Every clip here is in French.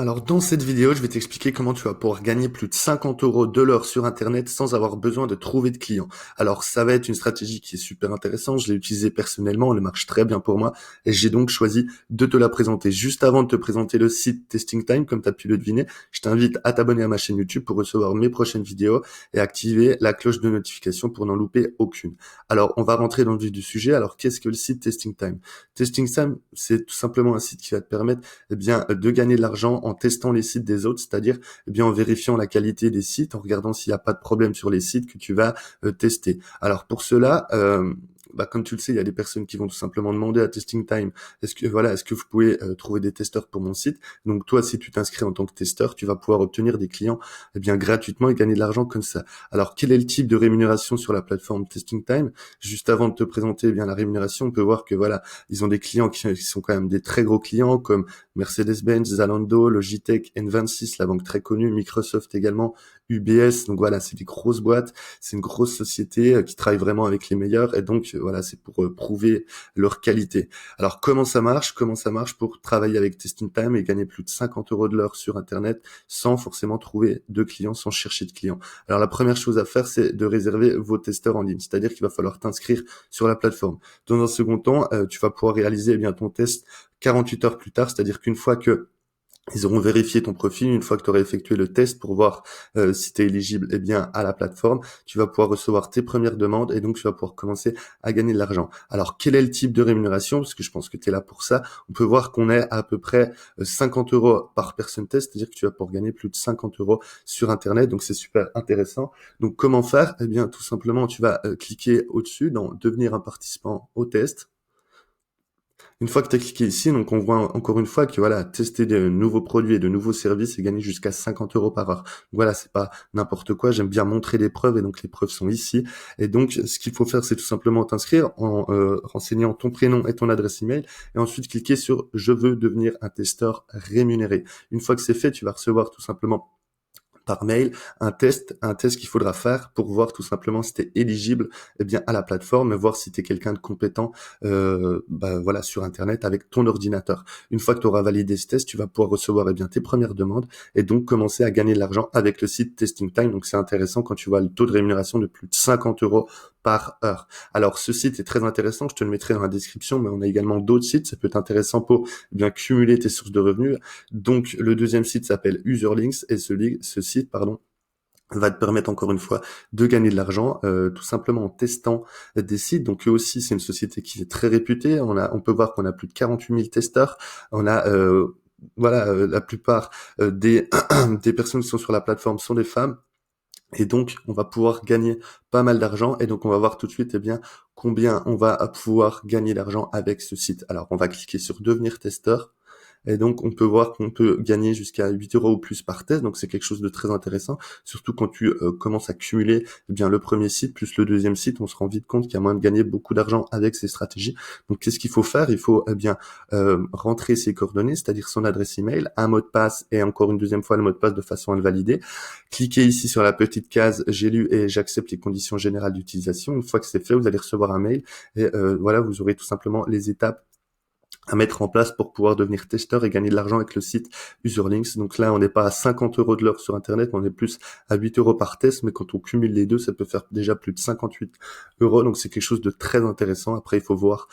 Alors dans cette vidéo, je vais t'expliquer comment tu vas pouvoir gagner plus de 50 € de l'heure sur Internet sans avoir besoin de trouver de clients. Alors ça va être une stratégie qui est super intéressante, je l'ai utilisée personnellement, elle marche très bien pour moi et j'ai donc choisi de te la présenter. Juste avant de te présenter le site Testing Time, comme tu as pu le deviner, je t'invite à t'abonner à ma chaîne YouTube pour recevoir mes prochaines vidéos et activer la cloche de notification pour n'en louper aucune. Alors on va rentrer dans le vif du sujet. Alors qu'est-ce que le site Testing Time? Testing Time, c'est tout simplement un site qui va te permettre de gagner de l'argent en testant les sites des autres, c'est-à-dire en vérifiant la qualité des sites, en regardant s'il n'y a pas de problème sur les sites que tu vas tester. Alors pour cela, comme tu le sais, il y a des personnes qui vont tout simplement demander à Testing Time, est-ce que vous pouvez trouver des testeurs pour mon site? Donc toi, si tu t'inscris en tant que testeur, tu vas pouvoir obtenir des clients gratuitement et gagner de l'argent comme ça. Alors quel est le type de rémunération sur la plateforme Testing Time? Juste avant de te présenter la rémunération, on peut voir que ils ont des clients qui sont quand même des très gros clients comme Mercedes-Benz, Zalando, Logitech, N26, la banque très connue, Microsoft également, UBS. Donc voilà, c'est des grosses boîtes, c'est une grosse société qui travaille vraiment avec les meilleurs et donc c'est pour prouver leur qualité. Alors comment ça marche? Comment ça marche pour travailler avec Testing Time et gagner plus de 50 € de l'heure sur Internet sans forcément trouver de clients, sans chercher de clients? Alors la première chose à faire, c'est de réserver vos testeurs en ligne, c'est-à-dire qu'il va falloir t'inscrire sur la plateforme. Dans un second temps, tu vas pouvoir réaliser ton test 48 heures plus tard, c'est-à-dire qu'une fois que ils auront vérifié ton profil, une fois que tu auras effectué le test pour voir si tu es éligible à la plateforme, tu vas pouvoir recevoir tes premières demandes et donc tu vas pouvoir commencer à gagner de l'argent. Alors quel est le type de rémunération? Parce que je pense que tu es là pour ça. On peut voir qu'on est à peu près 50 € par personne test, c'est-à-dire que tu vas pouvoir gagner plus de 50 € sur Internet, donc c'est super intéressant. Donc comment faire? Tout simplement, tu vas cliquer au-dessus dans devenir un participant au test. Une fois que tu as cliqué ici, donc on voit encore une fois que tester de nouveaux produits et de nouveaux services et gagner jusqu'à 50 € par heure. Donc c'est pas n'importe quoi, j'aime bien montrer les preuves et donc les preuves sont ici. Et donc ce qu'il faut faire, c'est tout simplement t'inscrire en renseignant ton prénom et ton adresse email et ensuite cliquer sur je veux devenir un testeur rémunéré. Une fois que c'est fait, tu vas recevoir tout simplement par mail un test qu'il faudra faire pour voir tout simplement si tu es éligible à la plateforme, voir si tu es quelqu'un de compétent sur Internet avec ton ordinateur. Une fois que tu auras validé ce test, tu vas pouvoir recevoir tes premières demandes et donc commencer à gagner de l'argent avec le site Testing Time. Donc c'est intéressant quand tu vois le taux de rémunération de plus de 50 € par heure. Alors ce site est très intéressant, je te le mettrai dans la description, mais on a également d'autres sites, ça peut être intéressant pour cumuler tes sources de revenus. Donc le deuxième site s'appelle Userlinks et ce site va te permettre encore une fois de gagner de l'argent tout simplement en testant des sites. Donc eux aussi, c'est une société qui est très réputée. On peut voir qu'on a plus de 48 000 testeurs. On a la plupart des des personnes qui sont sur la plateforme sont des femmes. Et donc, on va pouvoir gagner pas mal d'argent. Et donc, on va voir tout de suite, combien on va pouvoir gagner d'argent avec ce site. Alors, on va cliquer sur devenir testeur. Et donc, on peut voir qu'on peut gagner jusqu'à 8 € ou plus par test. Donc, c'est quelque chose de très intéressant. Surtout quand tu commences à cumuler le premier site plus le deuxième site, on se rend vite compte qu'il y a moyen de gagner beaucoup d'argent avec ces stratégies. Donc, qu'est-ce qu'il faut faire? Il faut rentrer ses coordonnées, c'est-à-dire son adresse email, un mot de passe et encore une deuxième fois le mot de passe de façon à le valider. Cliquez ici sur la petite case j'ai lu et j'accepte les conditions générales d'utilisation. Une fois que c'est fait, vous allez recevoir un mail et vous aurez tout simplement les étapes à mettre en place pour pouvoir devenir testeur et gagner de l'argent avec le site Userlinks. Donc là, on n'est pas à 50 € de l'heure sur Internet, mais on est plus à 8 € par test, mais quand on cumule les deux, ça peut faire déjà plus de 58 €. Donc c'est quelque chose de très intéressant. Après, il faut voir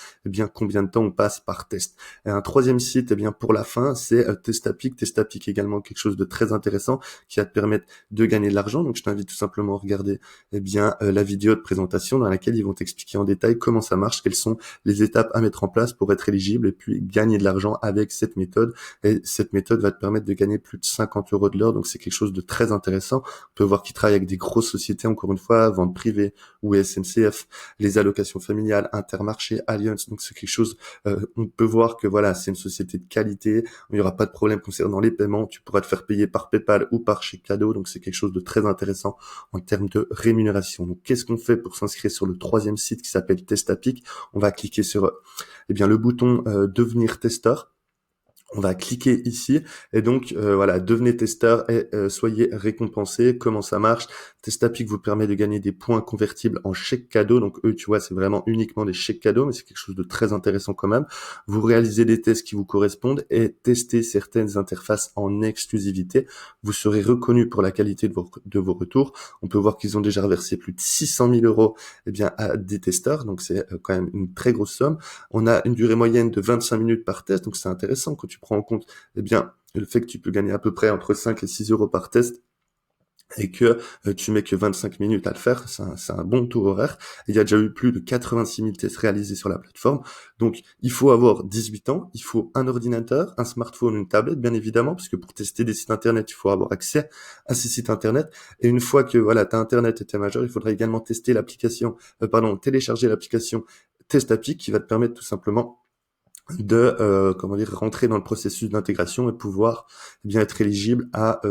combien de temps on passe par test. Et un troisième site, pour la fin, c'est Testapic. Testapic également quelque chose de très intéressant qui va te permettre de gagner de l'argent. Donc je t'invite tout simplement à regarder la vidéo de présentation dans laquelle ils vont t'expliquer en détail comment ça marche, quelles sont les étapes à mettre en place pour être éligible et puis gagner de l'argent avec cette méthode. Et cette méthode va te permettre de gagner plus de 50 € de l'heure. Donc c'est quelque chose de très intéressant. On peut voir qu'ils travaillent avec des grosses sociétés, encore une fois, vente privée ou SNCF, les allocations familiales, Intermarché, Allianz. Donc c'est quelque chose, on peut voir que c'est une société de qualité. Il n'y aura pas de problème concernant les paiements. Tu pourras te faire payer par PayPal ou par chèque cadeau. Donc c'est quelque chose de très intéressant en termes de rémunération. Donc qu'est-ce qu'on fait pour s'inscrire sur le troisième site qui s'appelle Testapic? On va cliquer sur le bouton devenir testeur. On va cliquer ici et donc devenez testeur et soyez récompensé. Comment ça marche? Testapic vous permet de gagner des points convertibles en chèques cadeaux. Donc eux, tu vois, c'est vraiment uniquement des chèques cadeaux, mais c'est quelque chose de très intéressant quand même. Vous réalisez des tests qui vous correspondent et testez certaines interfaces en exclusivité. Vous serez reconnu pour la qualité de vos retours. On peut voir qu'ils ont déjà reversé plus de 600 000 euros eh bien, à des testeurs, donc c'est quand même une très grosse somme. On a une durée moyenne de 25 minutes par test, donc c'est intéressant quand tu prends en compte eh bien, le fait que tu peux gagner à peu près entre 5 et 6 euros par test et que tu mets que 25 minutes à le faire, c'est un bon taux horaire. Il y a déjà eu plus de 86 000 tests réalisés sur la plateforme. Donc, il faut avoir 18 ans, il faut un ordinateur, un smartphone, une tablette, bien évidemment, parce que pour tester des sites internet, il faut avoir accès à ces sites internet. Et une fois que voilà, tu as internet et tu es majeur, il faudra également tester l'application, télécharger l'application Testapic qui va te permettre tout simplement de rentrer dans le processus d'intégration et pouvoir eh bien être éligible à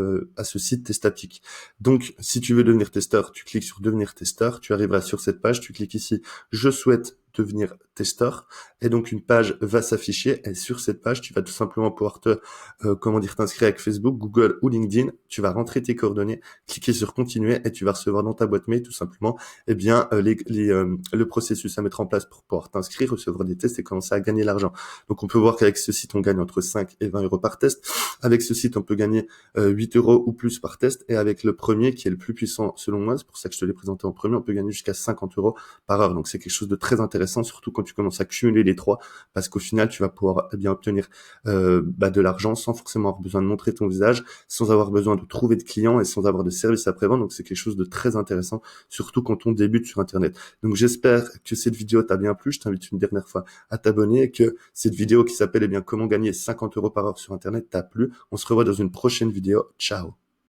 ce site Testapic. Donc si tu veux devenir testeur, tu cliques sur devenir testeur, tu arriveras sur cette page, tu cliques ici je souhaite devenir testeur et donc une page va s'afficher et sur cette page tu vas tout simplement pouvoir t'inscrire avec Facebook, Google ou LinkedIn, tu vas rentrer tes coordonnées, cliquer sur continuer et tu vas recevoir dans ta boîte mail tout simplement le processus à mettre en place pour pouvoir t'inscrire, recevoir des tests et commencer à gagner l'argent. Donc on peut voir qu'avec ce site, on gagne entre 5 et 20 euros par test. Avec ce site, on peut gagner 8 euros ou plus par test. Et avec le premier, qui est le plus puissant selon moi, c'est pour ça que je te l'ai présenté en premier, on peut gagner jusqu'à 50 euros par heure. Donc c'est quelque chose de très intéressant, surtout quand tu commences à cumuler les trois, parce qu'au final, tu vas pouvoir bien obtenir de l'argent sans forcément avoir besoin de montrer ton visage, sans avoir besoin de trouver de clients et sans avoir de service après-vente. Donc c'est quelque chose de très intéressant, surtout quand on débute sur Internet. Donc j'espère que cette vidéo t'a bien plu. Je t'invite une dernière fois à t'abonner et que cette vidéo qui s'appelle comment gagner 50 euros par heure sur Internet t'a plu. On se revoit dans une prochaine vidéo. Ciao.